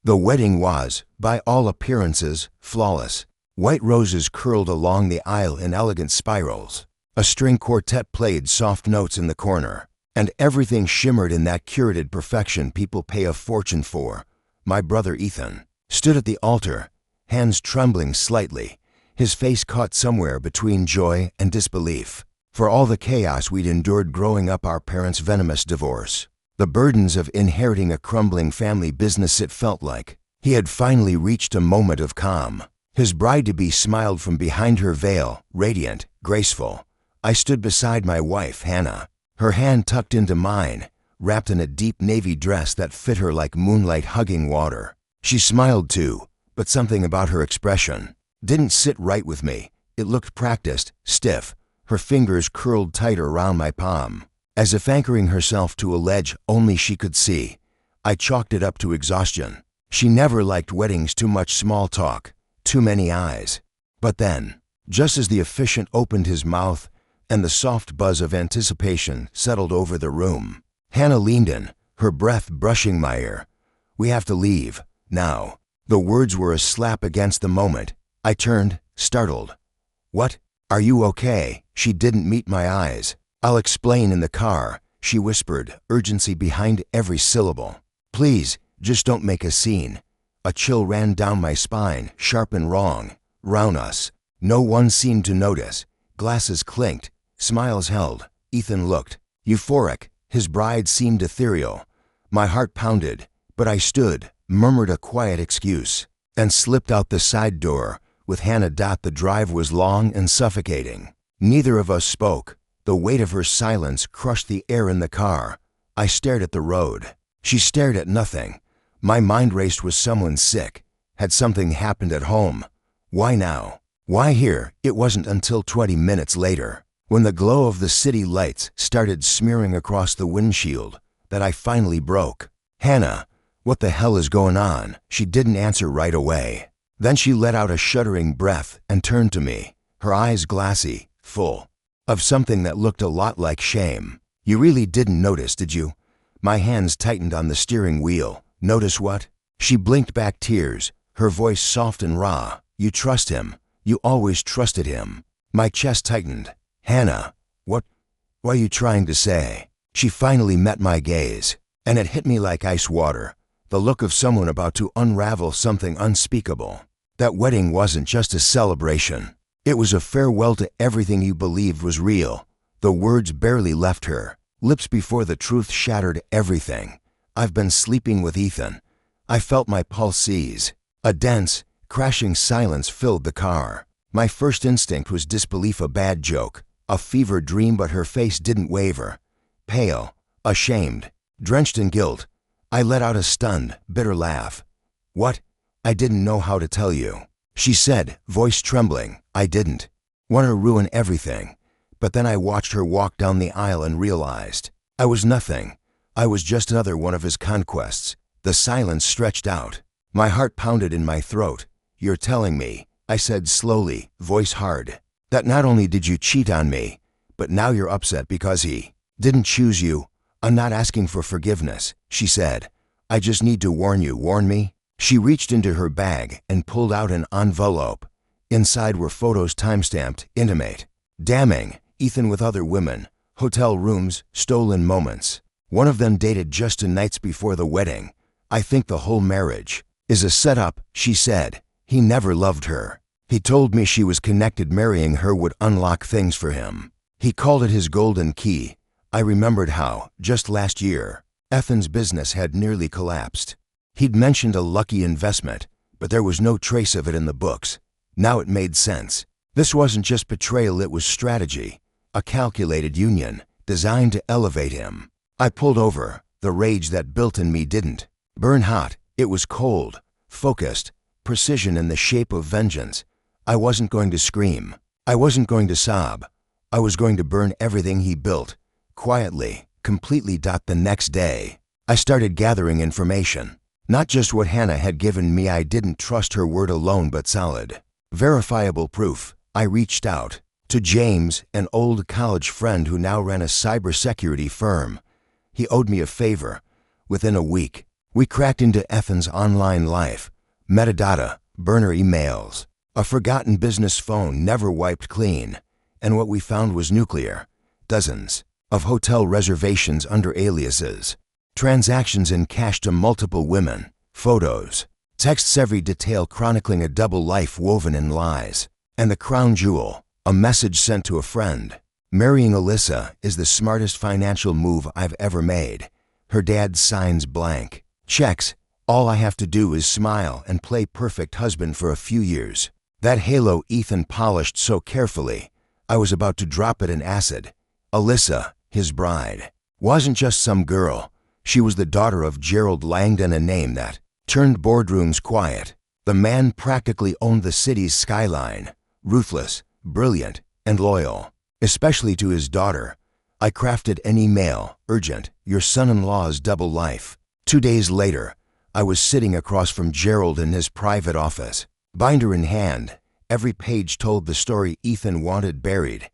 The wedding was, by all appearances, flawless. White roses curled along the aisle in elegant spirals. A string quartet played soft notes in the corner, and everything shimmered in that curated perfection people pay a fortune for. My brother Ethan stood at the altar, hands trembling slightly, his face caught somewhere between joy and disbelief. For all the chaos we'd endured growing up our parents' venomous divorce, the burdens of inheriting a crumbling family business, it felt like he had finally reached a moment of calm. His bride-to-be smiled from behind her veil, radiant, graceful. I stood beside my wife, Hannah, her hand tucked into mine, wrapped in a deep navy dress that fit her like moonlight hugging water. She smiled too, but something about her expression didn't sit right with me. It looked practiced, stiff, her fingers curled tighter around my palm, as if anchoring herself to a ledge only she could see. I chalked it up to exhaustion. She never liked weddings, too much small talk, too many eyes. But then, just as the officiant opened his mouth and the soft buzz of anticipation settled over the room, Hannah leaned in, her breath brushing my ear. "We have to leave, now." The words were a slap against the moment. I turned, startled. "What? Are you okay?" She didn't meet my eyes. "I'll explain in the car," she whispered, urgency behind every syllable. "Please, just don't make a scene." A chill ran down my spine, sharp and wrong. Round us, no one seemed to notice. Glasses clinked, smiles held. Ethan looked euphoric. His bride seemed ethereal. My heart pounded, but I stood, murmured a quiet excuse, and slipped out the side door. With Hannah, the drive was long and suffocating. Neither of us spoke. The weight of her silence crushed the air in the car. I stared at the road. She stared at nothing. My mind raced. Was someone sick? Had something happened at home? Why now? Why here? It wasn't until 20 minutes later, when the glow of the city lights started smearing across the windshield, that I finally broke. "Hannah, what the hell is going on?" She didn't answer right away. Then she let out a shuddering breath and turned to me, her eyes glassy, full of something that looked a lot like shame. "You really didn't notice, did you?" My hands tightened on the steering wheel. "Notice what?" She blinked back tears, her voice soft and raw. "You trust him. You always trusted him." My chest tightened. "Hannah, what are you trying to say?" She finally met my gaze, and it hit me like ice water. The look of someone about to unravel something unspeakable. That wedding wasn't just a celebration. It was a farewell to everything you believed was real. The words barely left her lips before the truth shattered everything. "I've been sleeping with Ethan." I felt my pulse seize. A dense, crashing silence filled the car. My first instinct was disbelief, a bad joke, a fever dream, but her face didn't waver. Pale, ashamed, drenched in guilt, I let out a stunned, bitter laugh. "What? I didn't know how to tell you," she said, voice trembling. "I didn't want to ruin everything." But then I watched her walk down the aisle and realized I was nothing. I was just another one of his conquests. The silence stretched out. My heart pounded in my throat. "You're telling me," I said slowly, voice hard, "that not only did you cheat on me, but now you're upset because he didn't choose you?" "I'm not asking for forgiveness," she said. "I just need to warn you." "Warn me?" She reached into her bag and pulled out an envelope. Inside were photos timestamped, intimate, damning. Ethan with other women, hotel rooms, stolen moments. One of them dated just 2 nights before the wedding. "I think the whole marriage is a setup," she said. "He never loved her. He told me she was connected. Marrying her would unlock things for him. He called it his golden key." I remembered how, just last year, Ethan's business had nearly collapsed. He'd mentioned a lucky investment, but there was no trace of it in the books. Now it made sense. This wasn't just betrayal, it was strategy, a calculated union designed to elevate him. I pulled over. The rage that built in me didn't burn hot. It was cold, focused, precision in the shape of vengeance. I wasn't going to scream. I wasn't going to sob. I was going to burn everything he built, quietly, completely. The next day, I started gathering information. Not just what Hannah had given me. I didn't trust her word alone, but solid, verifiable proof. I reached out to James, an old college friend who now ran a cybersecurity firm. He owed me a favor. Within a week, We cracked into Ethan's online life, metadata, burner emails, a forgotten business phone never wiped clean, and what we found was nuclear. Dozens of hotel reservations under aliases, transactions in cash to multiple women, photos, texts, every detail chronicling a double life woven in lies. And the crown jewel, a message sent to a friend. Marrying Alyssa is the smartest financial move I've ever made. Her dad signs blank checks. All I have to do is smile and play perfect husband for a few years. That halo Ethan polished so carefully, I was about to drop it in acid. Alyssa, his bride, wasn't just some girl. She was the daughter of Gerald Langdon, a name that turned boardrooms quiet. The man practically owned the city's skyline, ruthless, brilliant, and loyal, especially to his daughter. I crafted an email, urgent, your son-in-law's double life. 2 days later, I was sitting across from Gerald in his private office, binder in hand. Every page told the story Ethan wanted buried.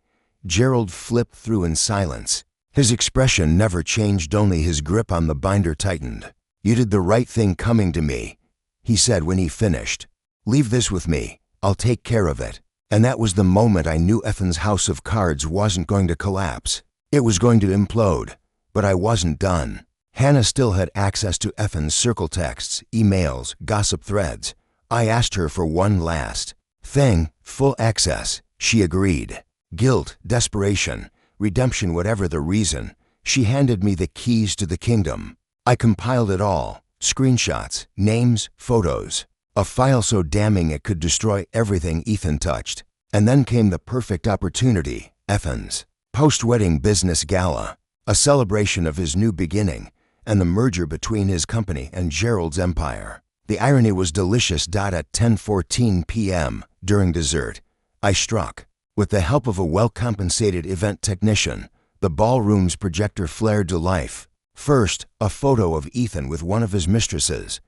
Gerald flipped through in silence. His expression never changed, only his grip on the binder tightened. You did the right thing coming to me, he said when he finished. Leave this with me, I'll take care of it. And that was the moment I knew Ethan's house of cards wasn't going to collapse. It was going to implode, but I wasn't done. Hannah still had access to Ethan's circle texts, emails, gossip threads. I asked her for one last thing, full access. She agreed. Guilt, desperation, redemption, whatever the reason, she handed me the keys to the kingdom. I compiled it all, screenshots, names, photos, a file so damning it could destroy everything Ethan touched. And then came the perfect opportunity, Ethan's post-wedding business gala, a celebration of his new beginning and the merger between his company and Gerald's empire. The irony was delicious. At 10:14 p.m., during dessert, I struck. With the help of a well-compensated event technician, the ballroom's projector flared to life. First, a photo of Ethan with one of his mistresses.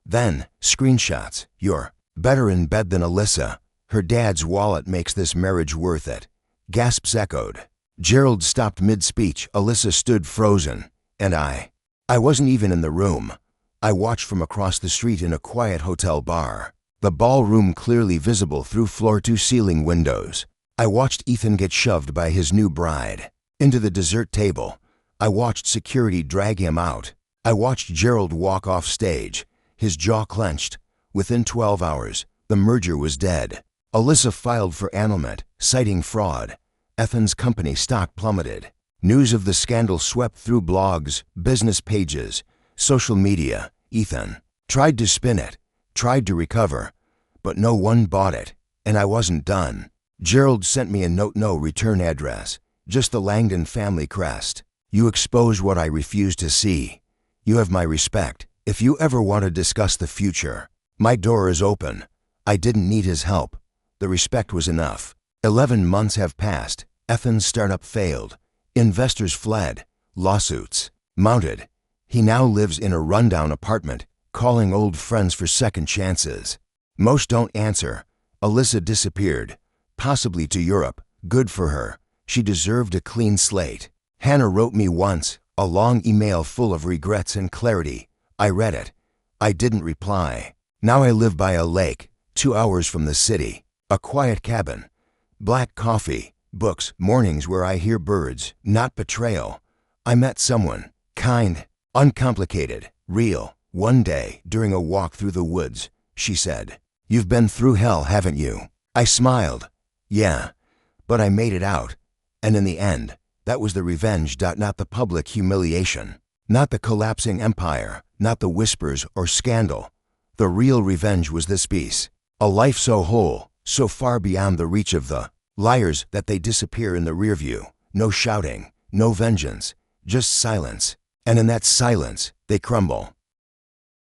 Then, screenshots. You're better in bed than Alyssa. Her dad's wallet makes this marriage worth it. Gasps echoed. Gerald stopped mid-speech. Alyssa stood frozen. And I wasn't even in the room. I watched from across the street in a quiet hotel bar, the ballroom clearly visible through floor-to-ceiling windows. I watched Ethan get shoved by his new bride into the dessert table. I watched security drag him out. I watched Gerald walk off stage, his jaw clenched. Within 12 hours, the merger was dead. Alyssa filed for annulment, citing fraud. Ethan's company stock plummeted. News of the scandal swept through blogs, business pages, social media. Ethan tried to spin it, tried to recover, but no one bought it, and I wasn't done. Gerald sent me a note, no return address, just the Langdon family crest. You expose what I refuse to see. You have my respect. If you ever want to discuss the future, my door is open. I didn't need his help. The respect was enough. 11 months have passed. Ethan's startup failed. Investors fled. Lawsuits mounted. He now lives in a rundown apartment, calling old friends for second chances. Most don't answer. Alyssa disappeared, possibly to Europe. Good for her. She deserved a clean slate. Hannah wrote me once, a long email full of regrets and clarity. I read it. I didn't reply. Now I live by a lake, 2 hours from the city. A quiet cabin. Black coffee, books, mornings where I hear birds, not betrayal. I met someone, kind, uncomplicated, real. One day, during a walk through the woods, she said, "You've been through hell, haven't you?" I smiled. Yeah, but I made it out. And in the end, that was the revenge. Not the public humiliation, not the collapsing empire, not the whispers or scandal. The real revenge was this peace. A life so whole, so far beyond the reach of the liars that they disappear in the rear view. No shouting, no vengeance, just silence. And in that silence, they crumble.